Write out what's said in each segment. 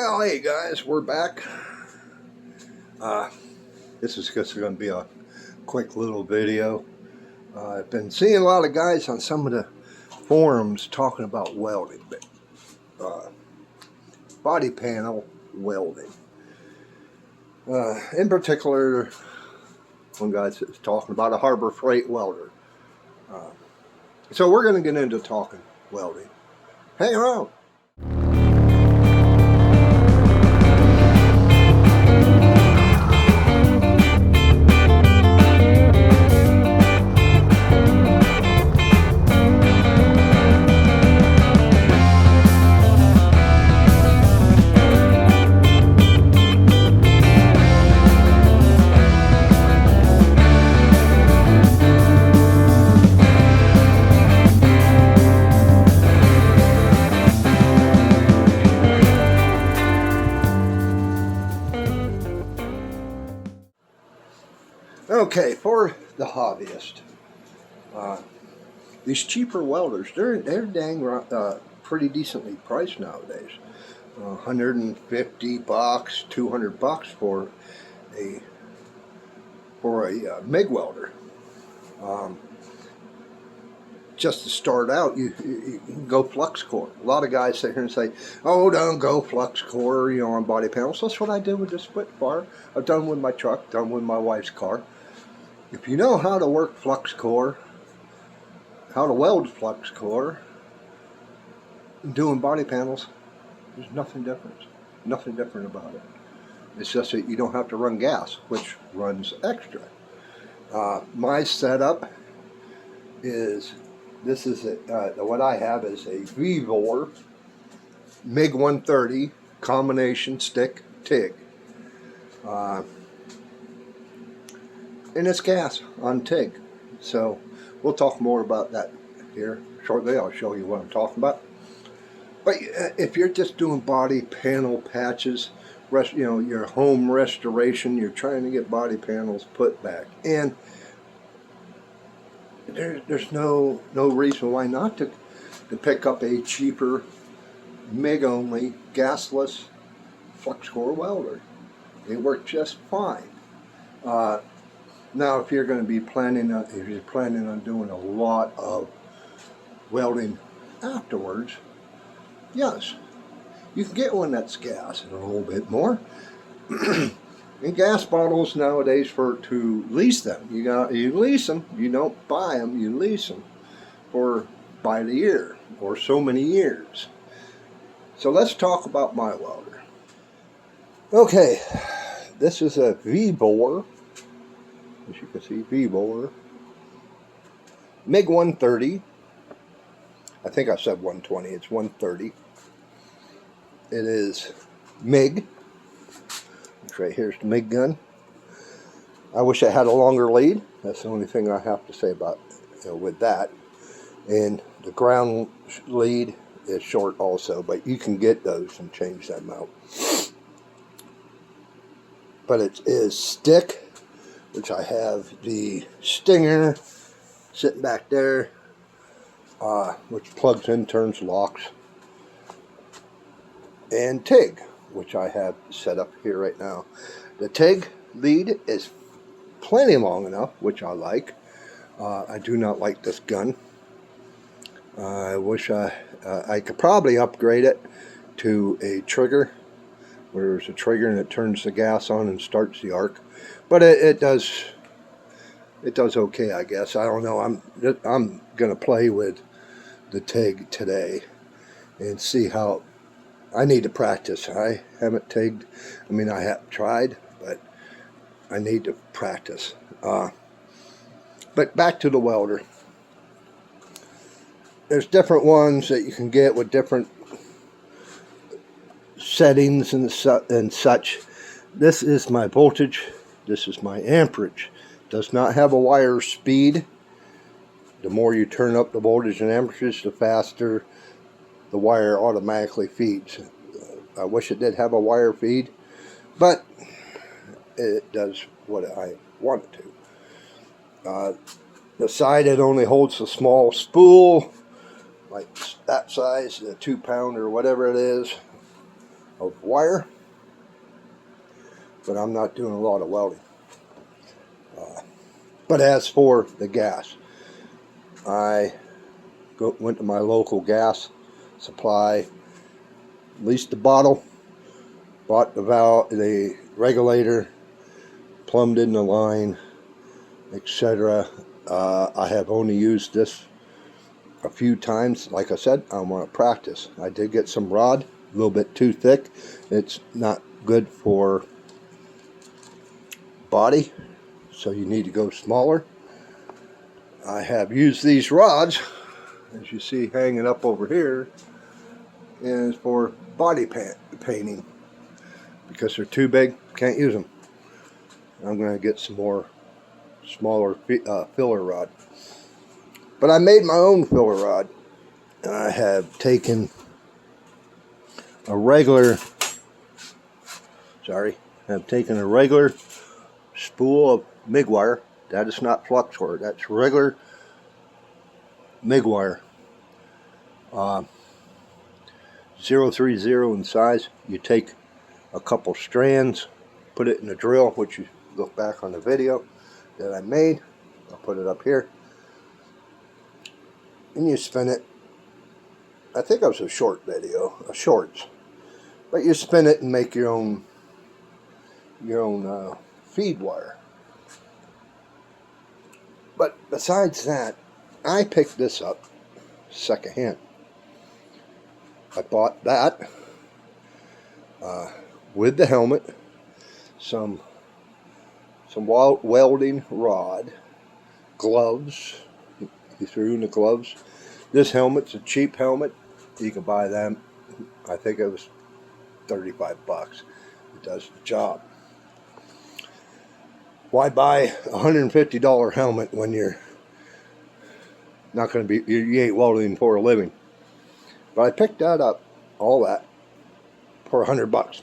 Well, hey guys, we're back. This is just going to be a quick little video. I've been seeing a lot of guys on some of the forums talking about welding, body panel welding. In particular, one guy's talking about a Harbor Freight welder. So we're going to get into talking welding. Hang around. Okay, for the hobbyist, these cheaper welders, they're dang pretty decently priced nowadays. $150, $200 for a MIG welder. Just to start out, you can go flux core. A lot of guys sit here and say, "Oh, don't go flux core," on body panels. That's what I did with the Spitfire. I've done with my truck, done with my wife's car. If you know how to work flux core, how to weld flux core, doing body panels, there's nothing different. Nothing different about it. It's just that you don't have to run gas, which runs extra. My setup is, what I have is a Vevor MIG 130 combination stick TIG. And it's gas on TIG. So we'll talk more about that here shortly. I'll show you what I'm talking about. But if you're just doing body panel patches, your home restoration, you're trying to get body panels put back, and there's no reason why not to pick up a cheaper MIG only gasless flux core welder. They work just fine. Now, if you're going to be planning on doing a lot of welding afterwards, yes, you can get one that's gas and a little bit more. And gas bottles nowadays, to lease them, you lease them. You don't buy them, you lease them by the year or so many years. So let's talk about my welder. Okay, this is a Vevor. As you can see, Vevor MIG 130. I think I said 120. It's 130. It is MIG. Right here's the MIG gun. I wish I had a longer lead. That's the only thing I have to say about with that. And the ground lead is short also, but you can get those and change them out. But it is stick, which I have the Stinger sitting back there, which plugs in, turns locks, and TIG, which I have set up here right now. The TIG lead is plenty long enough, which I like. I do not like this gun. I wish I could probably upgrade it to a trigger, where there's a trigger and it turns the gas on and starts the arc. But it does okay, I guess. I don't know. I'm gonna play with the TIG today and see how. I need to practice. I haven't TIGged. I mean, I have tried, but I need to practice. But back to the welder. There's different ones that you can get with different settings and such. This is my voltage. This is my amperage. Does not have a wire speed. The more you turn up the voltage and amperage, the faster the wire automatically feeds. I wish it did have a wire feed, but it does what I want it to. The side, it only holds a small spool, like that size, the 2 pound or whatever it is. of wire, but I'm not doing a lot of welding. But as for the gas, I went to my local gas supply, leased the bottle, bought the valve, the regulator, plumbed in the line, etc. I have only used this a few times. Like I said, I want to practice. I did get some rod, a little bit too thick. It's not good for body, so you need to go smaller. I have used these rods, as you see hanging up over here, is for body painting. Because they're too big, can't use them. I'm going to get some more smaller filler rod. But I made my own filler rod. I have taken a regular spool of MIG wire. That is not flux wire. That's regular MIG wire. 030 in size. You take a couple strands, put it in a drill, which you look back on the video that I made. I'll put it up here. And you spin it. I think it was a short video, a shorts. But you spin it and make your own feed wire. But besides that, I picked this up secondhand. I bought that with the helmet, some welding rod, gloves. You threw in the gloves. This helmet's a cheap helmet. You can buy them. I think it was 35 bucks. It does the job. Why buy a $150 helmet when you're not going to be, you ain't welding for a living? But I picked that up, all that, for 100 bucks.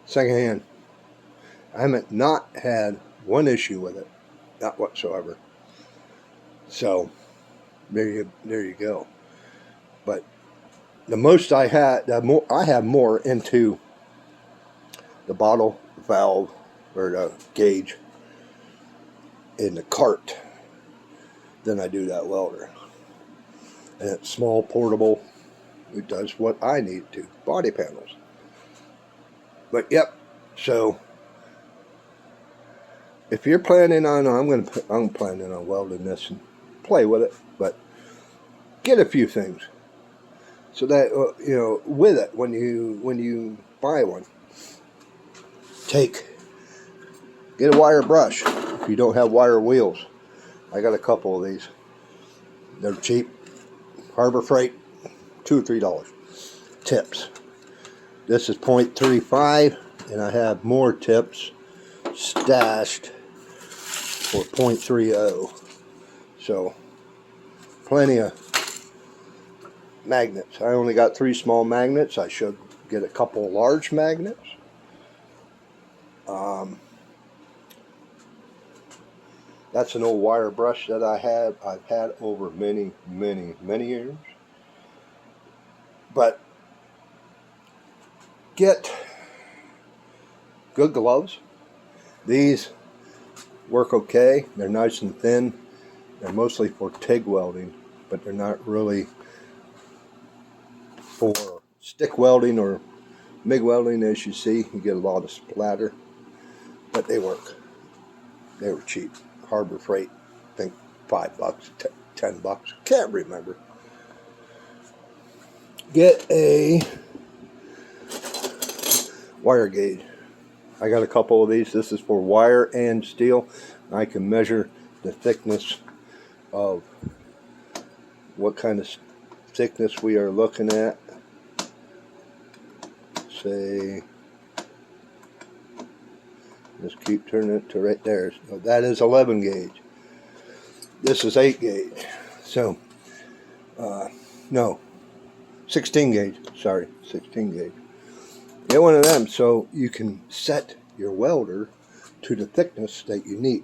Secondhand. I haven't not had one issue with it, not whatsoever. So there you go. But the most I had, I have more into the bottle valve or the gauge in the cart than I do that welder. And it's small, portable. It does what I need to. Body panels. But yep. So if you're planning on, I'm planning on welding this and play with it, but get a few things so that with it when you buy one. Get a wire brush if you don't have wire wheels. I got a couple of these. They're cheap. Harbor Freight, $2 or $3. Tips. This is 0.35, and I have more tips stashed for 0.30. So, plenty of magnets. I only got 3 small magnets. I should get a couple large magnets. That's an old wire brush that I've had over many years. But get good gloves. These work okay. They're nice and thin. They're mostly for TIG welding, but they're not really for stick welding or MIG welding. As you see, you get a lot of splatter, but they work. They were cheap. Harbor Freight, I think $5, $10, can't remember. Get a wire gauge. I got a couple of these. This is for wire and steel. I can measure the thickness of what kind of thickness we are looking at. Say, just keep turning it to right there. So that is 11 gauge. This is 8 gauge. So, no, 16 gauge. Sorry, 16 gauge. Get one of them so you can set your welder to the thickness that you need.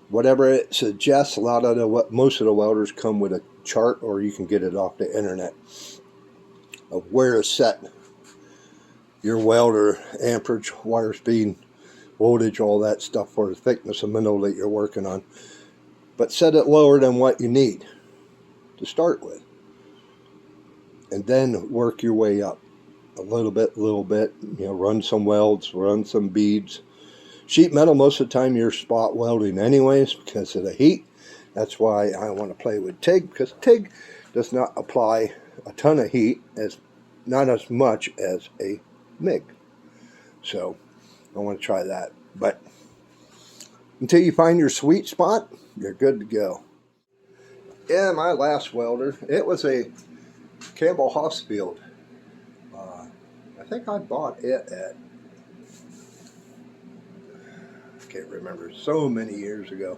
Whatever it suggests, most of the welders come with a chart, or you can get it off the internet of where to set your welder, amperage, wire speed, voltage, all that stuff for the thickness of metal that you're working on. But set it lower than what you need to start with. And then work your way up. A little bit, you know, run some welds, run some beads. Sheet metal, most of the time you're spot welding anyways because of the heat. That's why I want to play with TIG, because TIG does not apply a ton of heat, not as much as a MIG. So I want to try that. But until you find your sweet spot, you're good to go. Yeah, my last welder, it was a Campbell Hossfield. I think I bought it at, I can't remember, so many years ago.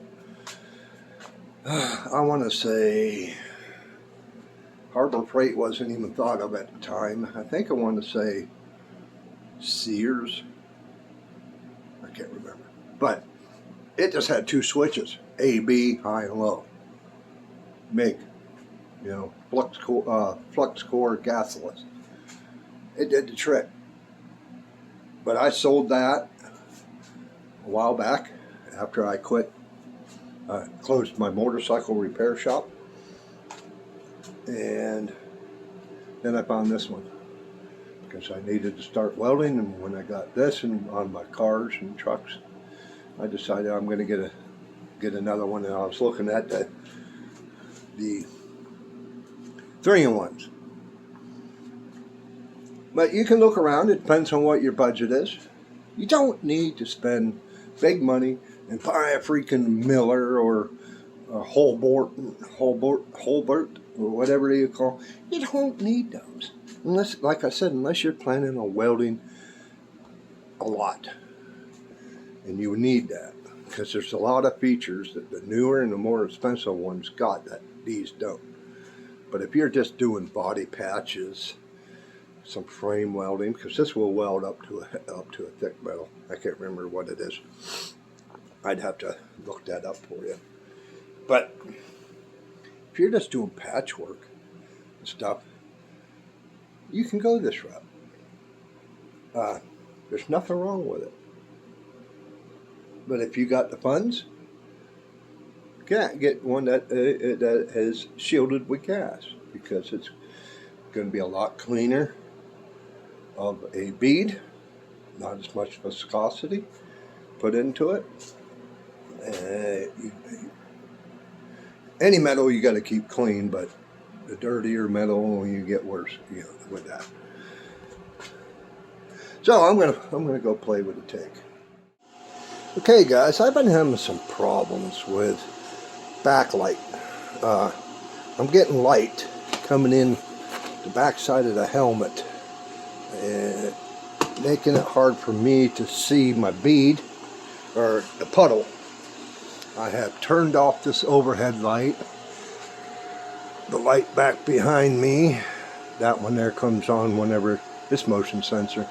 I want to say Harbor Freight wasn't even thought of at the time. I think I want to say Sears. I can't remember. But it just had two switches, A, B, high and low. MIG, you know, flux core, gasless. It did the trick. But I sold that a while back after I quit. I closed my motorcycle repair shop. And then I found this one because I needed to start welding, and when I got this and on my cars and trucks, I decided I'm going to get another one, and I was looking at the 3-in-1s. But you can look around. It depends on what your budget is. You don't need to spend big money and buy a freaking Miller or a Holbert, or whatever you call. You don't need those. Unless, like I said, unless you're planning on welding a lot. And you need that. Because there's a lot of features that the newer and the more expensive ones got that these don't. But if you're just doing body patches, some frame welding, because this will weld up to a thick metal. I can't remember what it is. I'd have to look that up for you. But if you're just doing patchwork and stuff, you can go this route. There's nothing wrong with it. But if you got the funds, get one that is shielded with gas, because it's going to be a lot cleaner of a bead, not as much viscosity put into it. Any metal you got to keep clean, but the dirtier metal, you get worse, you know, with that. So I'm gonna go play with the TIG. Okay, guys, I've been having some problems with backlight. I'm getting light coming in the backside of the helmet, and making it hard for me to see my bead or the puddle. I have turned off this overhead light. The light back behind me, that one there comes on whenever, this motion sensor.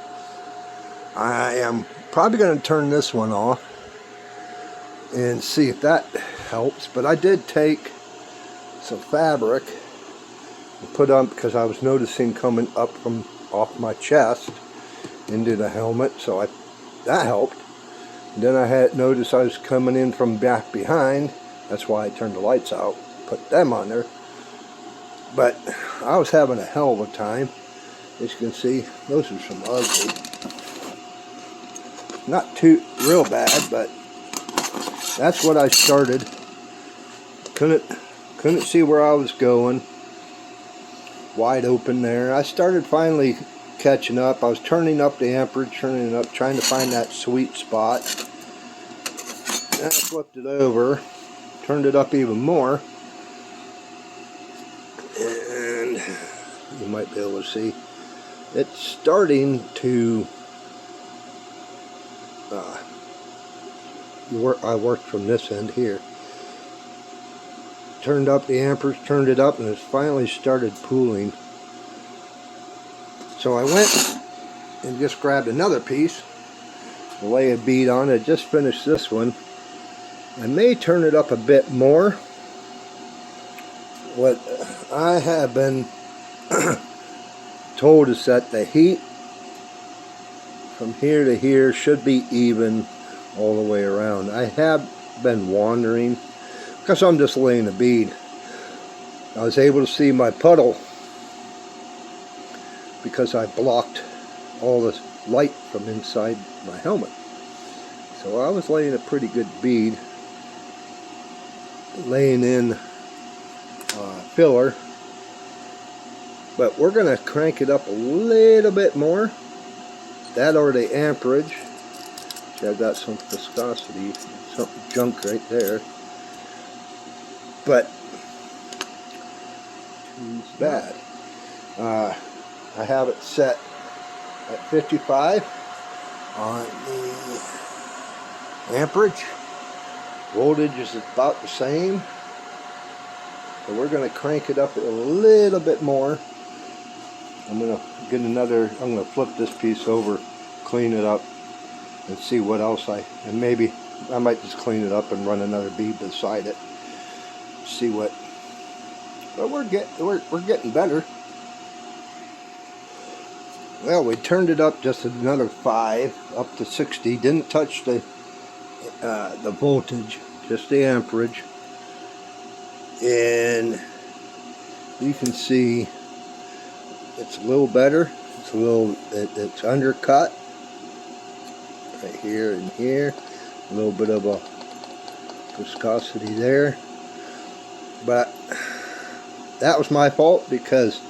I am probably going to turn this one off and see if that helps. But I did take some fabric and put on, because I was noticing coming up from off my chest into the helmet, so that helped. And then I had noticed I was coming in from back behind. That's why I turned the lights out, put them on there. But I was having a hell of a time. As you can see, those are some ugly. Not too real bad, but that's what I started. Couldn't see where I was going. Wide open there. I started finally catching up. I was turning up the amperage, turning it up, trying to find that sweet spot. Then I flipped it over, turned it up even more, and you might be able to see it's starting to I worked from this end here. Turned up the amperage, turned it up, and it finally started pooling. So I went and just grabbed another piece, lay a bead on it. Just finished this one. I may turn it up a bit more. What I have been told is that the heat from here to here should be even all the way around. I have been wandering because I'm just laying a bead. I was able to see my puddle because I blocked all the light from inside my helmet. So I was laying a pretty good bead, laying in filler, but we're going to crank it up a little bit more. That or the amperage. See, I've got some viscosity, some junk right there, but it's bad. I have it set at 55 on the amperage. Voltage is about the same, so we're going to crank it up a little bit more. I'm going to get another, I'm going to flip this piece over, clean it up, and see what else and maybe I might just clean it up and run another bead beside it. See what, but we're getting better. Well, we turned it up just another 5, up to 60. Didn't touch the voltage, just the amperage. And you can see it's a little better. It's a little, it's undercut right here and here. A little bit of a viscosity there. But that was my fault because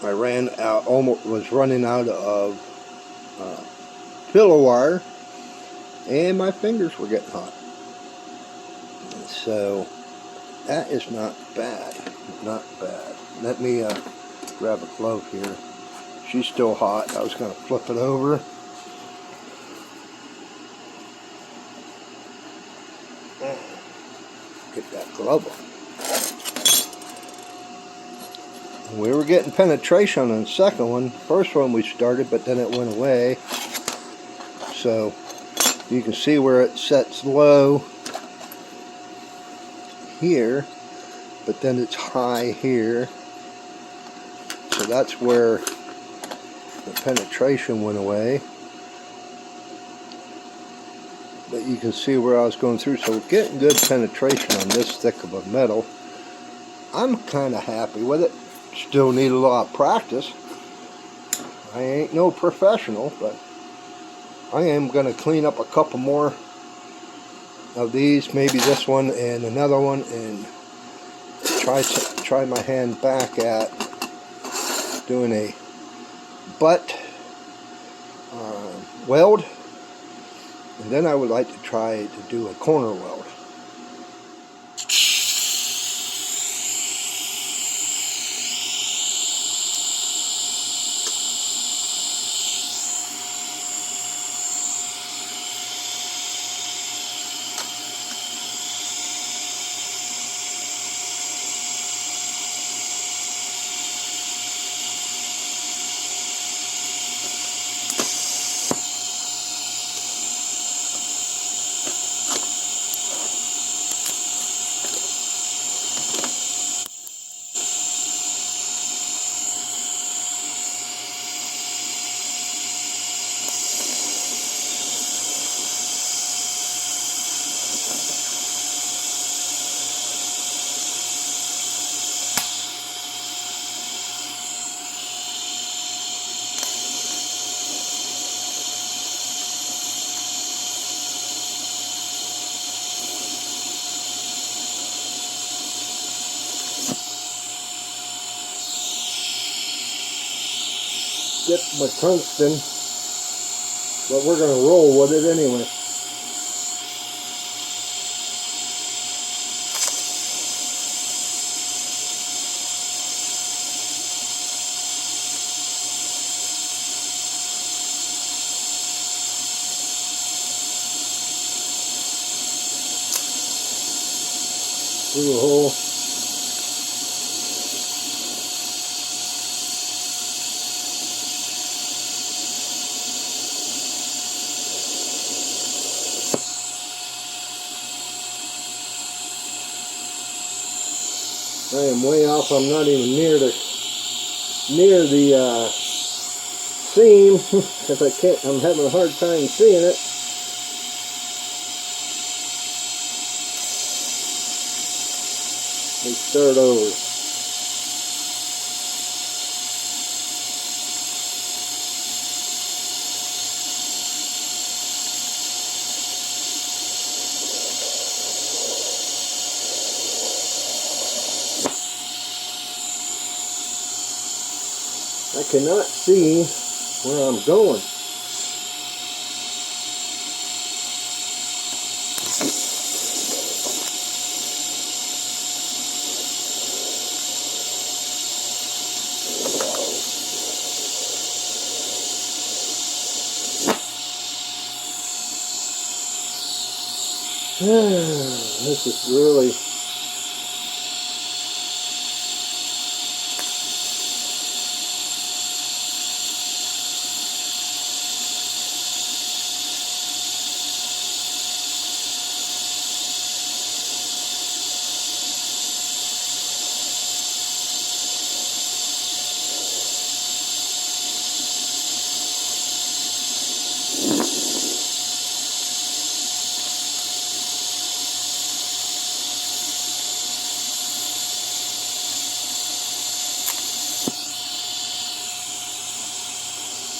I ran out, almost was running out of filler wire, and my fingers were getting hot. So that is not bad, not bad. Let me grab a glove here. She's still hot. I was going to flip it over. Get that glove on. We were getting penetration on the second one. First one we started, but then it went away. So you can see where it sets low here, but then it's high here. So that's where the penetration went away. But you can see where I was going through. So we're getting good penetration on this thick of a metal. I'm kind of happy with it. Still need a lot of practice. I ain't no professional, but I am going to clean up a couple more of these, maybe this one and another one, and try my hand back at doing a butt weld, and then I would like to try to do a corner weld. Get my tungsten, but we're going to roll with it anyway. Through the hole. I am way off. I'm not even near the seam because I can't. I'm having a hard time seeing it. Let me start over. I cannot see where I'm going. This is really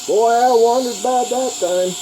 boy, I wandered bad that time.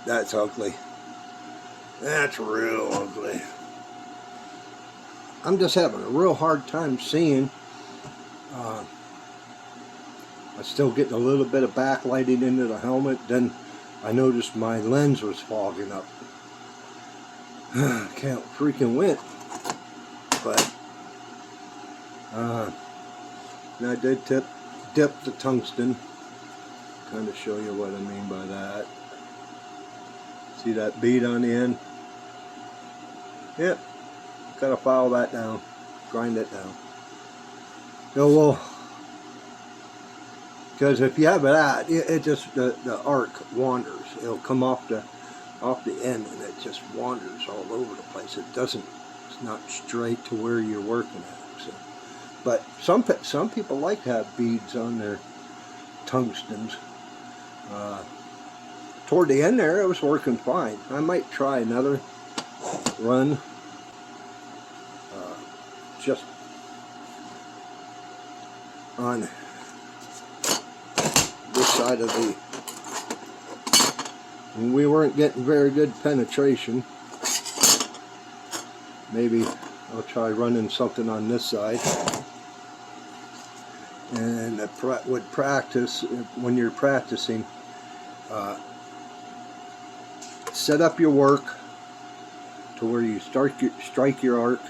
That's ugly. That's real ugly. I'm just having a real hard time seeing. I'm still getting a little bit of backlighting into the helmet. Then I noticed my lens was fogging up. Can't freaking win. But I did dip the tungsten. Kind of show you what I mean by that. See that bead on the end? Yep. Gotta file that down. Grind it down. So well, because if you have that, it just the arc wanders. It'll come off the end, and it just wanders all over the place. It doesn't. It's not straight to where you're working at. So, but some people like to have beads on their tungstens. Toward the end there, it was working fine. I might try another run. Just on this side of the. And we weren't getting very good penetration. Maybe I'll try running something on this side. And would practice when you're practicing. Set up your work to where you strike your arc,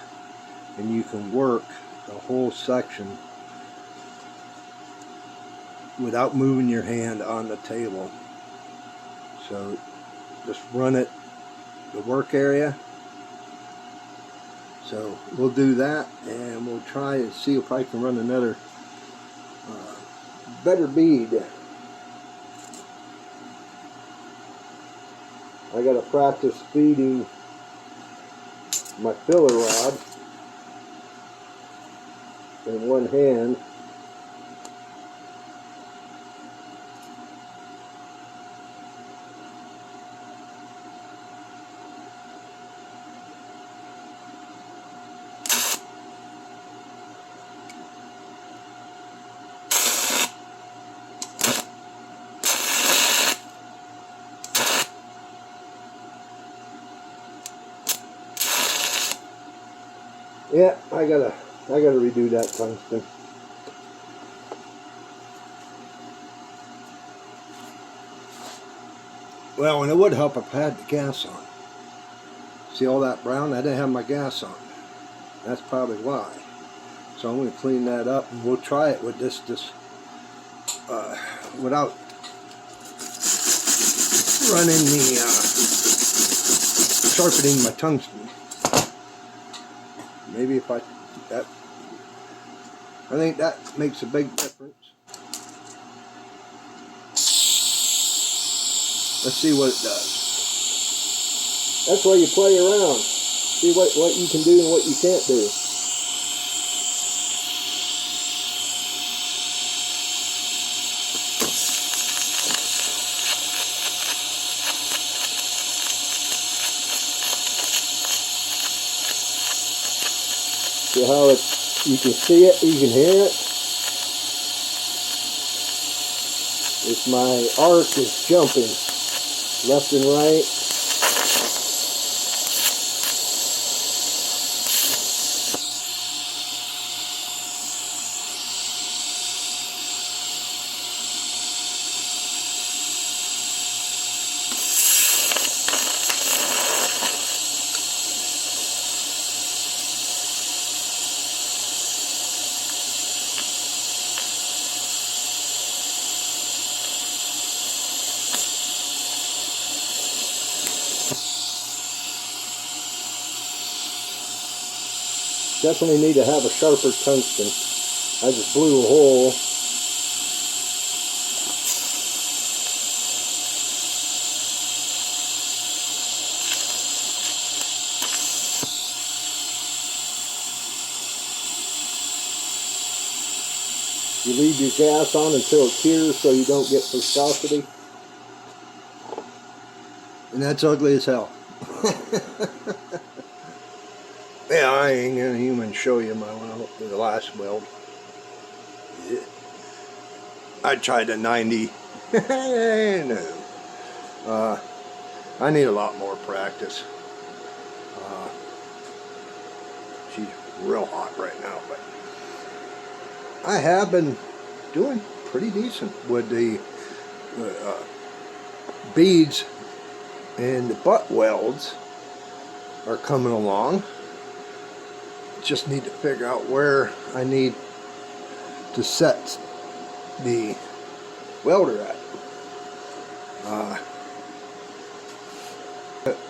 and you can work the whole section without moving your hand on the table. So just run it, the work area. So we'll do that, and we'll try and see if I can run another better bead. I got to practice feeding my filler rod in one hand. Yeah, I gotta redo that tungsten. Well, and it would help if I had the gas on. See all that brown? I didn't have my gas on. That's probably why. So I'm going to clean that up, and we'll try it with this without running the sharpening my tungsten. Maybe if I think that makes a big difference. Let's see what it does. That's why you play around. See what you can do and what you can't do. See how you can see it, you can hear it. If my arc is jumping left and right. Definitely need to have a sharper tungsten. I just blew a hole. You leave your gas on until it cures so you don't get viscosity. And that's ugly as hell. Yeah, I ain't gonna even show you the last weld. Yeah. I tried a 90. No. I need a lot more practice. She's real hot right now, but I have been doing pretty decent with the beads, and the butt welds are coming along. Just need to figure out where I need to set the welder at.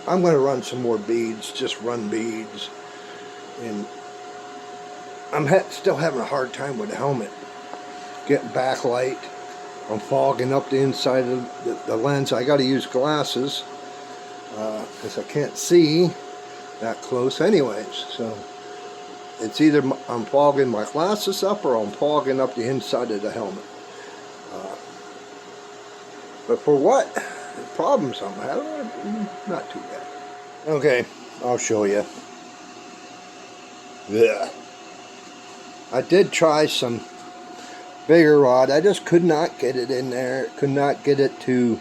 I'm going to run some more beads, just run beads, and I'm still having a hard time with the helmet, getting backlight. I'm fogging up the inside of the lens. I got to use glasses because I can't see that close anyways, so it's either I'm fogging my glasses up or I'm fogging up the inside of the helmet. But for what problems I'm having, not too bad. Okay, I'll show you. Yeah. I did try some bigger rod. I just could not get it in there. Could not get it to...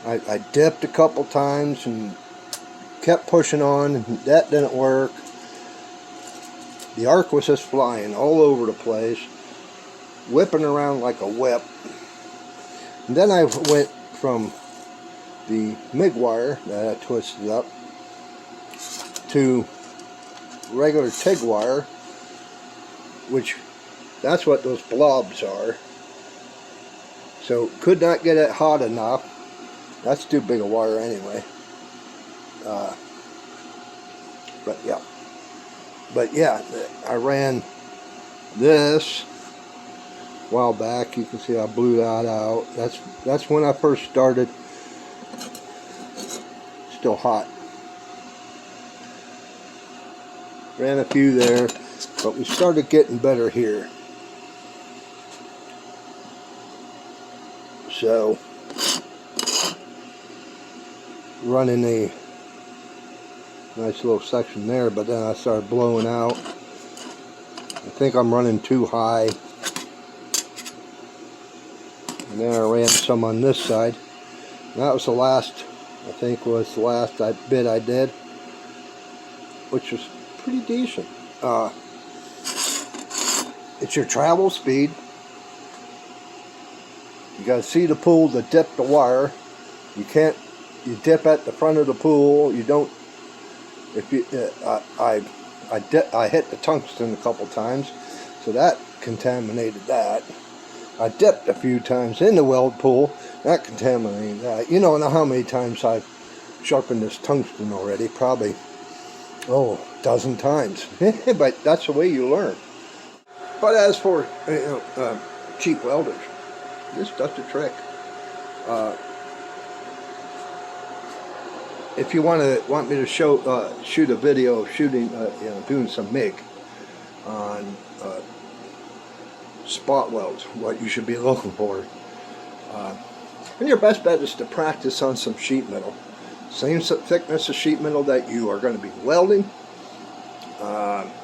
I dipped a couple times and kept pushing on, and that didn't work. The arc was just flying all over the place, whipping around like a whip. And then I went from the MIG wire that I twisted up to regular TIG wire, which that's what those blobs are. So could not get it hot enough. That's too big a wire anyway. But yeah, I ran this a while back. You can see I blew that out. That's when I first started. Still hot. Ran a few there, but we started getting better here. So running a nice little section there, but then I started blowing out. I think I'm running too high. And then I ran some on this side. And that was the last, I think was the last bit I did, which was pretty decent. It's your travel speed. You gotta see the pool to dip the wire. You dip at the front of the pool. You don't If you, I hit the tungsten a couple times, so that contaminated that. I dipped a few times in the weld pool, that contaminated that. You don't know how many times I've sharpened this tungsten already, probably, a dozen times. But that's the way you learn. But as for cheap welders, this does the trick. If you want me to shoot a video of shooting, doing some MIG on spot welds, what you should be looking for, and your best bet is to practice on some sheet metal, same thickness of sheet metal that you are going to be welding.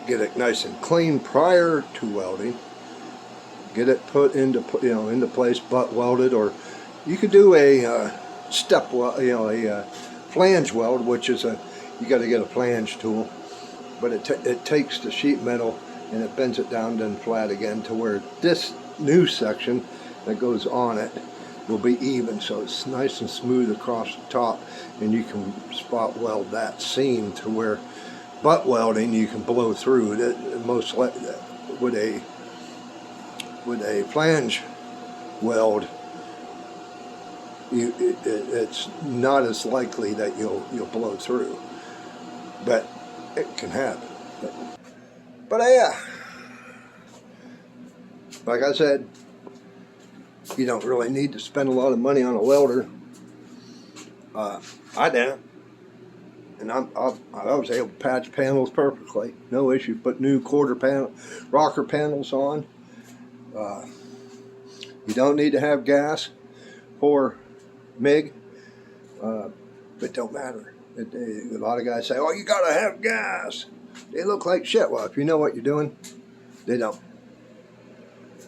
Get it nice and clean prior to welding. Get it put into place, butt welded, or you could do a step weld, a flange weld, which is you got to get a flange tool, but it takes the sheet metal and it bends it down then flat again to where this new section that goes on it will be even, so it's nice and smooth across the top, and you can spot weld that seam to where butt welding you can blow through it. Most with a flange weld, it's not as likely that you'll blow through, but it can happen. But yeah, like I said, you don't really need to spend a lot of money on a welder. I didn't, and I was able to patch panels perfectly, no issue. Put new rocker panels on. You don't need to have gas for MIG, but don't matter. A lot of guys say, "Oh, you gotta have gas. They look like shit." Well, if you know what you're doing, they don't.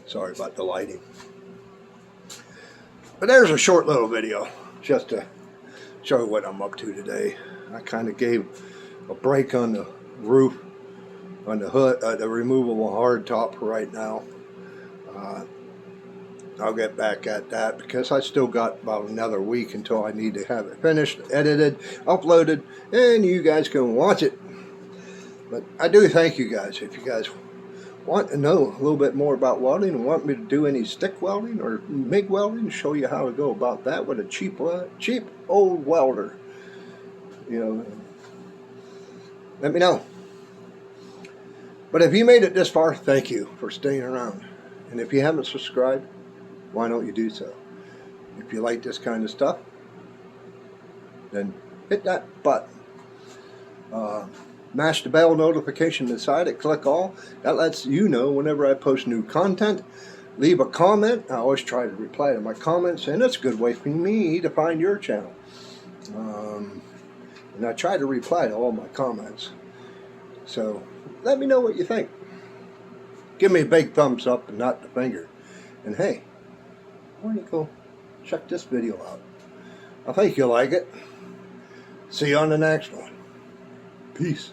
Sorry about the lighting. But there's a short little video just to show you what I'm up to today. I kind of gave a break on the roof, on the hood, the removable hard top right now. I'll get back at that because I still got about another week until I need to have it finished, edited, uploaded, and you guys can watch it. But I do thank you guys. If you guys want to know a little bit more about welding and want me to do any stick welding or MIG welding, show you how to go about that with a cheap old welder, let me know. But if you made it this far, thank you for staying around. And if you haven't subscribed, why don't you do so? If you like this kind of stuff, then hit that button. Mash the bell notification beside it, click all. That lets you know whenever I post new content. Leave a comment. I always try to reply to my comments, and it's a good way for me to find your channel. And I try to reply to all my comments. So let me know what you think. Give me a big thumbs up and not the finger. And hey, why don't you go check this video out? I think you'll like it. See you on the next one. Peace.